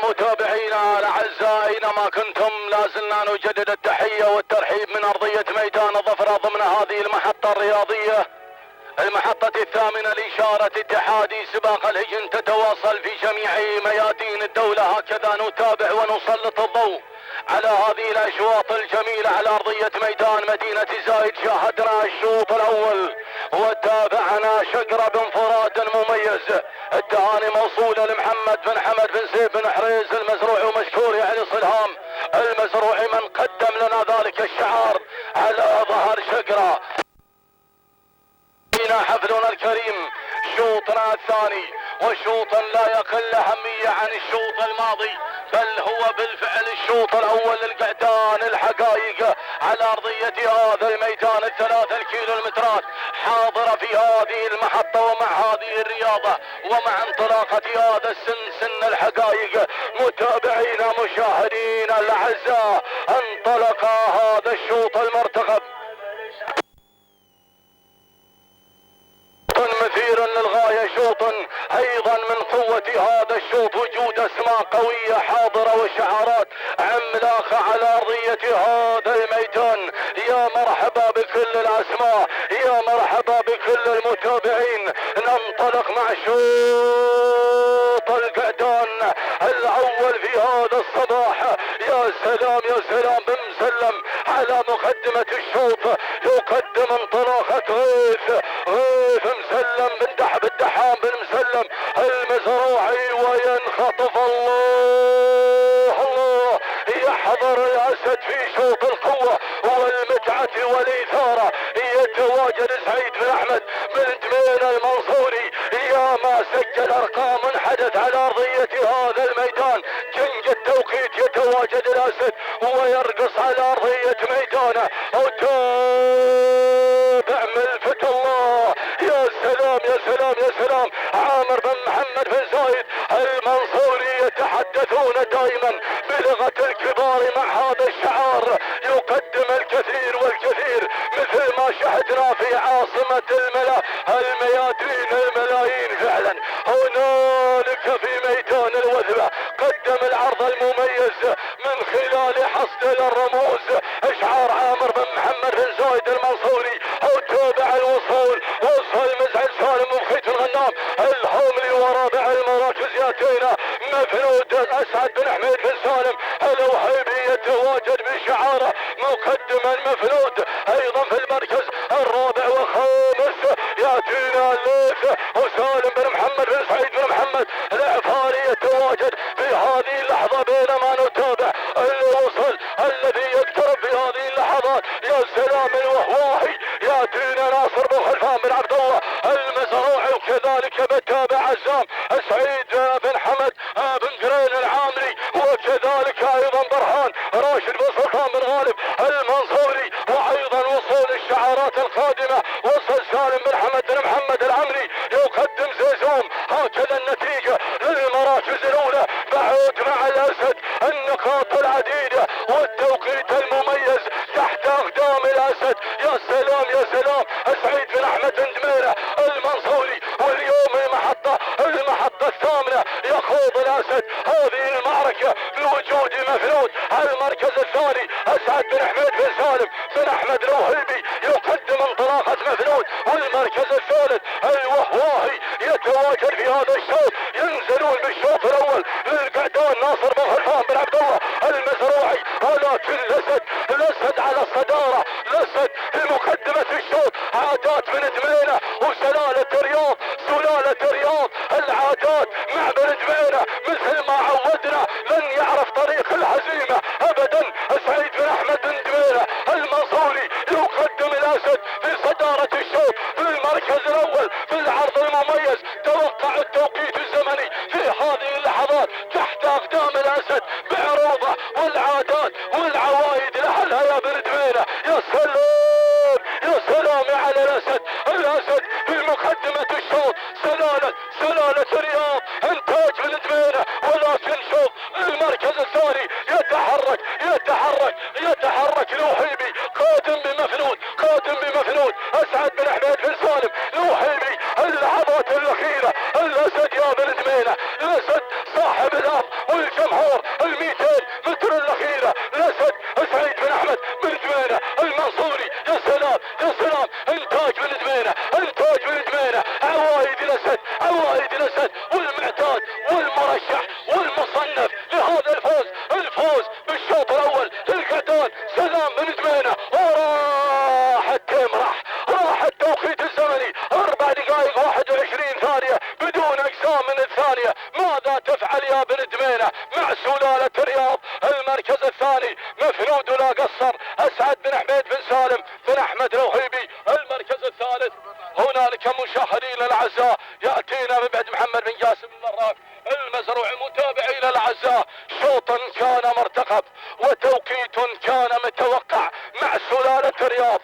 متابعينا الاعزاء اينما كنتم، لازلنا نجدد التحيه والترحيب من ارضيه ميدان الظفره ضمن هذه المحطه الرياضيه، المحطه الثامنه لاشاره اتحادي سباق الهجن، تتواصل في جميع ميادين الدوله. هكذا نتابع ونسلط الضوء على هذه الاشواط الجميله على ارضيه ميدان مدينه زايد. شاهدنا الشوط الاول وتابعنا شقره بانفراد مميز. التهاني موصوله لمحمد بن حمد بن زيد بن حريز المزروعي، ومشكور علي صلهام المزروعي من قدم لنا ذلك الشعار على ظهر شقره. حفلنا الكريم شوطنا الثاني، وشوط لا يقل اهميه عن الشوط الماضي، بل هو بالفعل الشوط الاول للقعدان الحقائق على ارضيه هذا الميدان. الثلاثة الكيلومترات حاضره في هذه المحطه ومع هذه الرياضه ومع انطلاقه هذا السن الحقائق. متابعينا مشاهدينا الاعزاء، انطلق هذا الشوط المرتقب مثير للغاية، شوط ايضا من قوة هذا الشوط وجود اسماء قوية حاضرة وشعارات عملاقة على ارضية هذا الميدان. يا مرحبا بكل الاسماء، يا مرحبا بكل المتابعين. ننطلق مع شوط القعدان الاول في هذا الصباح. يا سلام يا سلام بمسلم على مقدمة الشوط، يقدم انطلاقة غيث مسلم بن دحب الدحام بن مسلم المزروعي، وينخطف الله يحضر الاسد في شوط القوة والمتعة والاثارة. يتواجد سعيد بن احمد بن دمين المنصوري، يا ما سجل ارقام حدث على ارضية هذا الميدان. جنج التوقيت يتواجد الاسد ويرقص على ارضية ميدانه. وتابع ملفت الله، يا سلام يا سلام يا سلام. عامر بن محمد بن زايد المنصوري يتحدثون دائما بلغة الكبار مع هذا الشعار، يقدم الكثير والكثير مثل ما شاهدنا في عاصمة الميادين الملايين. فعلا هنالك في ميدان الوثبة قدم العرض المميز من خلال حصد الرموز اشعار عامر بن محمد بن زايد المنصوري. وتابع الوصول، وصل مزعل سالم وبخيت الغنام الهوملي، ورابع المراكز ياتينا مفلود اسعد بن حميد بن سالم الوهيبي يتواجد بشعاره مقدما مفلود. ايضا في المركز الرابع والخامس ياتينا الليث وسالم بن محمد بن سعيد بن محمد العفاري يتواجد في هذه اللحظه. بينما نتابع الوصل الذي يقترب في هذه اللحظات، يا سلام الوهواهي ياتينا ناصر بن خلفان بن عبد الله المزروعي، وكذلك بتابع عزام سعيد بن حمد بن قرين العامري، وكذلك ايضا برهان راشد بن سلطان بن غالب المنصوري. وايضا وصول الشعارات القادمه، وصل سالم بن حمد بن محمد العمري يقدم زيزوم. هكذا النتيجه للمراكز الاولى بعود مع الاسد، النقاط العديده والتوقيت المميز تحت اقدام الاسد. يا سلام يا سلام. سعيد بن احمد بن دميره المنصوري، واليوم المحطه الثامنه يخوض الاسد هذه المعركه بوجود مفلود. المركز الثاني اسعد بن حميد بن سالم بن احمد الوهيبي يقدم انطلاقه مفلود. والمركز الثالث الوهواهي يتواجد في هذا الشوط. ينزلون بالشوط الاول للقعدان ناصر بن خلفان بن عبد الله المزروعي، ولكن الاسد على الصداره. الاسد في مقدمه الشوط، عادات بن دمينه وسلاله رياض، سلاله رياض العادات مع بن دمينه مثل ما عودنا لن يعرف طريق الهزيمه ابدا. سعيد بن احمد بن دمينه المنصوري يقدم الاسد في صداره الشوط في المركز الاول في العرض المميز. توقع التوقيت الزمني في هذه اللحظات تحت اقدام الاسد بعروضه والعادات والعوايد لحلها يا بن دمينه. يا سلام يا سلام على الاسد. الاسد في مقدمه الشوط، سلاله رياض انتاج بن دمينه. ولكن شوف المركز الثاني يتحرك الوهيبي قادم بمفلود اسعد بن حميد بن سالم الوهيبي. اللحظات الاخيره الاسد يا بن دمينه، الاسد صاحب والشعب والجمهور 200 متر الاخيره. الاسد سعيد بن احمد بن دمينه المنصوري. يا سلام يا سلام، انتاج بن دمينه، انتاج بن دمينه. عوايد الاسد، عوايد الاسد، والمعتاد والمرشح والمصنف لهذا الفوز، الفوز بالشوط الاول للقعدان سلام بن دمينه. وراح التمرح، راح التوقيت الزمني 4 دقائق 21 ثانيه بدون اجزاء من الثانيه. ماذا تفعل يا بن دمينه مع سلاله الرياض؟ المركز الثاني مفنود ولا قصر اسعد بن حميد بن سالم بن احمد الوهيبي. المركز الثالث هنالك مشاهدينا الاعزاء ياتينا من بعد محمد بن جاسم المراك المزروع. متابعينا الاعزاء، شوط كان مرتقب وتوقيت كان متوقع مع سلاله الرياض.